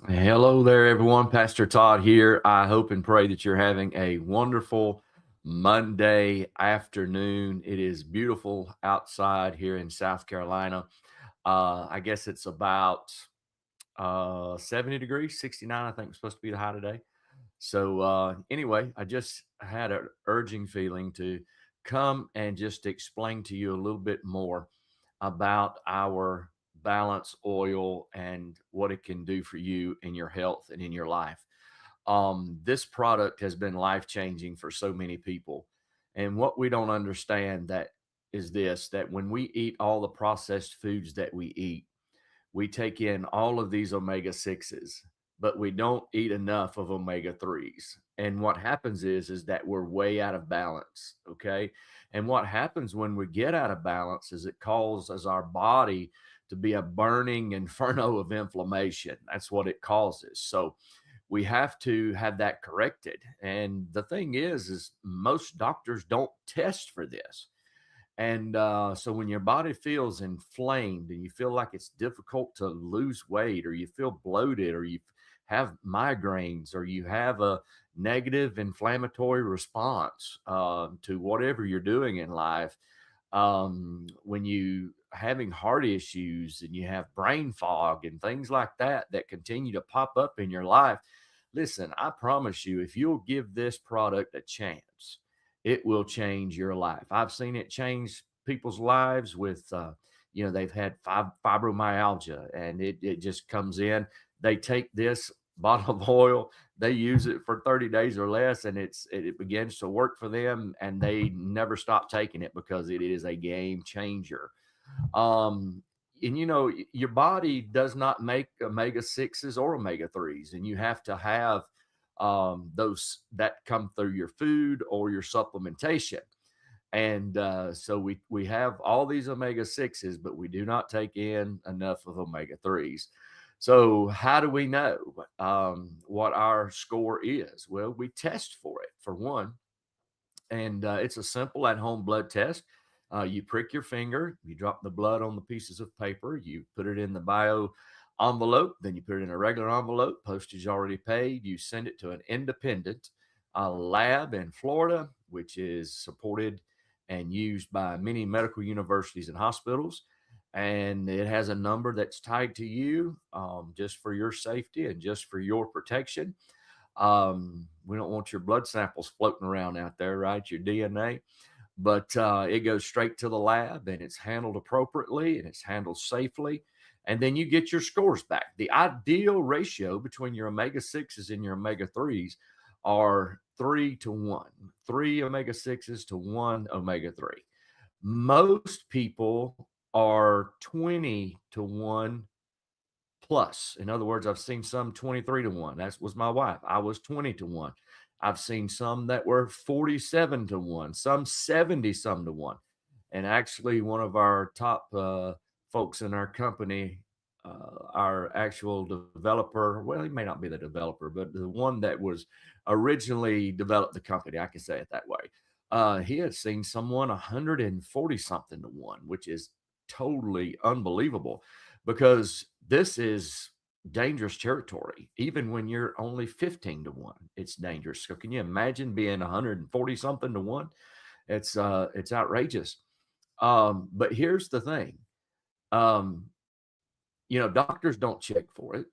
Hello there, everyone. Pastor Todd here. I hope and pray that you're having a wonderful Monday afternoon. It is beautiful outside here in South Carolina. I guess it's about 70 degrees, 69, I think was supposed to be the high today. So anyway, I just had an urging feeling to come and just explain to you a little bit more about our balance oil and what it can do for you in your health and in your life. This product has been life changing for so many people. And what we don't understand that is this, that when we eat all the processed foods that we eat, we take in all of these omega 6s, but we don't eat enough of omega 3s. And what happens is that we're way out of balance. Okay. And what happens when we get out of balance is it causes our body to be a burning inferno of inflammation. That's what it causes. So we have to have that corrected. And the thing is most doctors don't test for this. And so when your body feels inflamed and you feel like it's difficult to lose weight, or you feel bloated, or you have migraines, or you have a negative inflammatory response to whatever you're doing in life, when you having heart issues and you have brain fog and things like that that continue to pop up in your life, listen, I promise you, if you'll give this product a chance, it will change your life. I've seen it change people's lives with, they've had fibromyalgia, and it just comes in. They take this bottle of oil, they use it for 30 days or less, and it begins to work for them, and they never stop taking it because it is a game changer. Um, and your body does not make omega 6s or omega 3s, and you have to have those that come through your food or your supplementation. And so we have all these omega 6s, but we do not take in enough of omega 3s. So how do we know what our score is? Well, we test for it, for one, and it's a simple at-home blood test. You prick your finger, you drop the blood on the pieces of paper, you put it in the bio envelope, then you put it in a regular envelope, postage already paid. You send it to an independent lab in Florida, which is supported and used by many medical universities and hospitals. And it has a number that's tied to you, just for your safety and just for your protection. We don't want your blood samples floating around out there, right? Your DNA. But it goes straight to the lab, and it's handled appropriately, and it's handled safely. And then you get your scores back. The ideal ratio between your omega 6s and your omega 3s are 3 to 1, three omega 6s to one omega 3. Most people are 20 to 1 plus. In other words, I've seen some 23 to 1. That was my wife. I was 20 to 1. I've seen some that were 47 to 1, some 70 some to 1. And actually, one of our top folks in our company, our actual developer, well, he may not be the developer, but the one that was originally developed the company, I can say it that way. He had seen someone 140 something to 1, which is totally unbelievable, because this is dangerous territory. Even when you're only 15 to 1, it's dangerous. So can you imagine being 140 something to 1? It's outrageous. But here's the thing. Um, doctors don't check for it.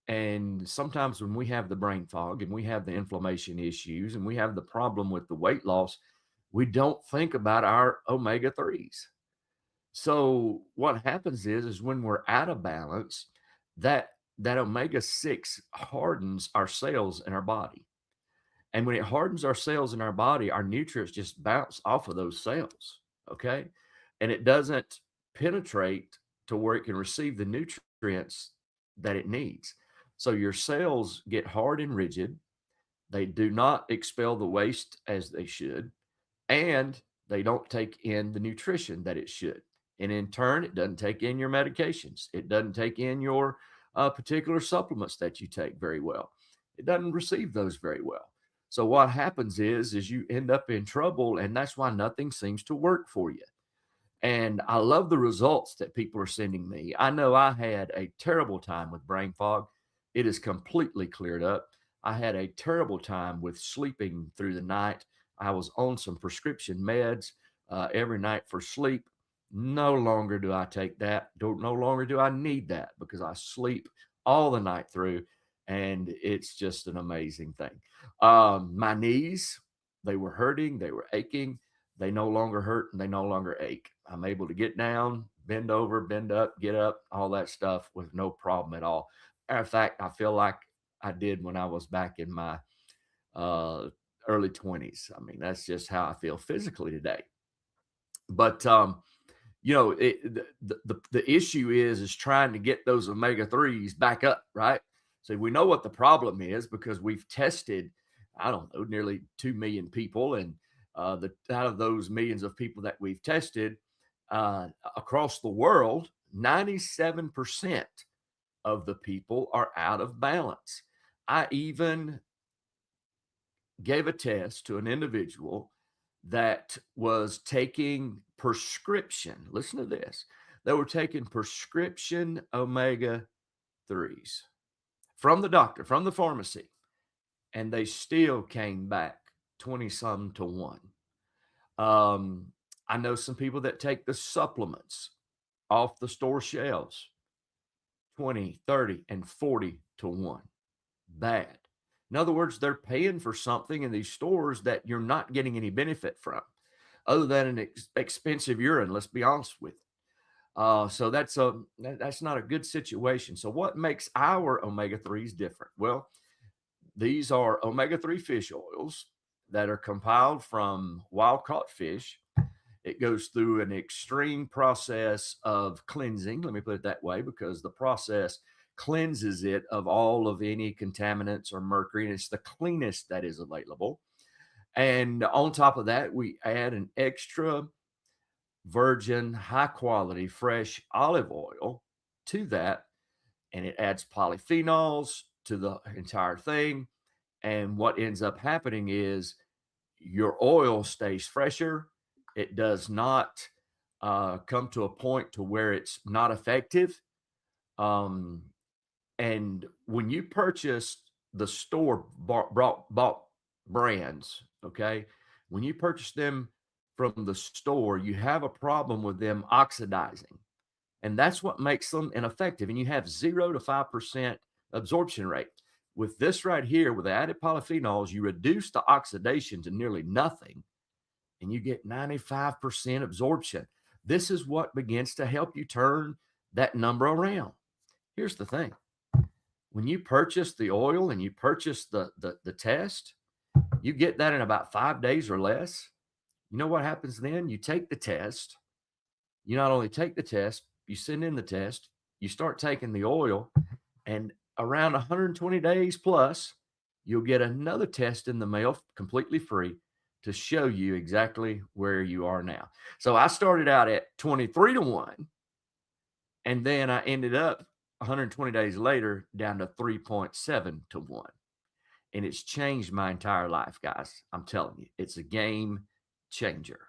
And sometimes when we have the brain fog and we have the inflammation issues and we have the problem with the weight loss, we don't think about our omega 3s. So what happens is when we're out of balance, that that omega 6 hardens our cells in our body. And when it hardens our cells in our body, our nutrients just bounce off of those cells. Okay. And it doesn't penetrate to where it can receive the nutrients that it needs. So your cells get hard and rigid. They do not expel the waste as they should, and they don't take in the nutrition that it should. And in turn, it doesn't take in your medications. It doesn't take in your particular supplements that you take very well. It doesn't receive those very well. So what happens is you end up in trouble, and that's why nothing seems to work for you. And I love the results that people are sending me. I know I had a terrible time with brain fog. It is completely cleared up. I had a terrible time with sleeping through the night. I was on some prescription meds every night for sleep. No longer do I take that. No longer do I need that because I sleep all the night through, and it's just an amazing thing. My knees, they were hurting, they were aching. They no longer hurt and they no longer ache. I'm able to get down, bend over, bend up, get up, all that stuff with no problem at all. Matter of fact, I feel like I did when I was back in my uh, early 20s. I mean, that's just how I feel physically today. But the issue is trying to get those omega-3s back up, right? So we know what the problem is because we've tested, I don't know, nearly 2 million people, and out of those millions of people that we've tested across the world, 97% of the people are out of balance. I even gave a test to an individual that was taking prescription. Listen to this. They were taking prescription omega 3s from the doctor, from the pharmacy, and they still came back 20 some to 1. I know some people that take the supplements off the store shelves 20, 30, and 40 to 1. Bad. In other words, they're paying for something in these stores that you're not getting any benefit from, other than an expensive urine. Let's be honest with you. So that's not a good situation. So what makes our omega-3s different? Well, these are omega-3 fish oils that are compiled from wild caught fish. It goes through an extreme process of cleansing. Let me put it that way, because the process cleanses it of all of any contaminants or mercury, and it's the cleanest that is available. And on top of that, we add an extra virgin, high quality, fresh olive oil to that, and it adds polyphenols to the entire thing. And what ends up happening is your oil stays fresher. It does not come to a point to where it's not effective. Um, and when you purchase the store bought brands, okay, when you purchase them from the store, you have a problem with them oxidizing. And that's what makes them ineffective. And you have 0 to 5% absorption rate. With this right here, with the added polyphenols, you reduce the oxidation to nearly nothing, and you get 95% absorption. This is what begins to help you turn that number around. Here's the thing. When you purchase the oil and you purchase the test, you get that in about 5 days or less. You know what happens then? You take the test. You not only take the test, you send in the test, you start taking the oil, and around 120 days plus, you'll get another test in the mail completely free to show you exactly where you are now. So I started out at 23 to 1, and then I ended up 120 days later down to 3.7 to 1. And it's changed my entire life, guys. I'm telling you, it's a game changer.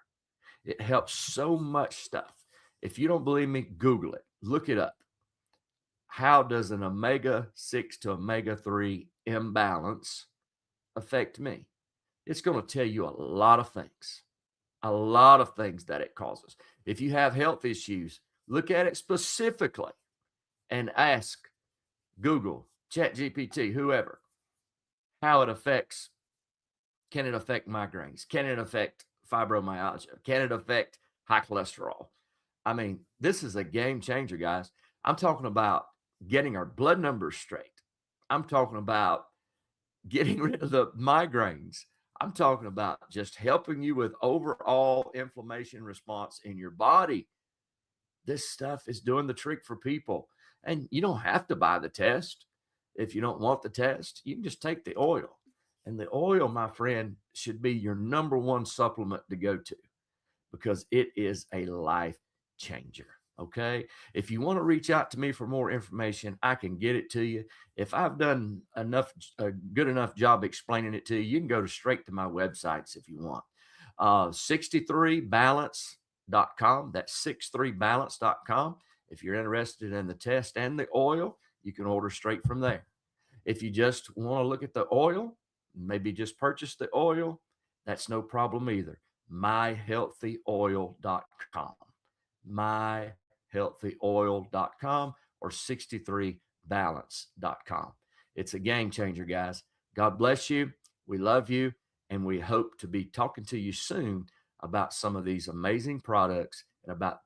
It helps so much stuff. If you don't believe me, Google it, look it up. How does an omega-6 to omega-3 imbalance affect me? It's going to tell you a lot of things that it causes. If you have health issues, look at it specifically and ask Google, ChatGPT, whoever, how it affects. Can it affect migraines? Can it affect fibromyalgia? Can it affect high cholesterol? I mean, this is a game changer, guys. I'm talking about getting our blood numbers straight. I'm talking about getting rid of the migraines. I'm talking about just helping you with overall inflammation response in your body. This stuff is doing the trick for people. And you don't have to buy the test. If you don't want the test, you can just take the oil. And the oil, my friend, should be your number one supplement to go to, because it is a life changer. Okay. If you want to reach out to me for more information, I can get it to you. If I've done a good enough job explaining it to you, you can go straight to my websites if you want. 63balance.com. That's 63balance.com. If you're interested in the test and the oil, you can order straight from there. If you just want to look at the oil, maybe just purchase the oil, that's no problem either. myhealthyoil.com. myhealthyoil.com or 63balance.com. It's a game changer, guys. God bless you. We love you. And we hope to be talking to you soon about some of these amazing products and about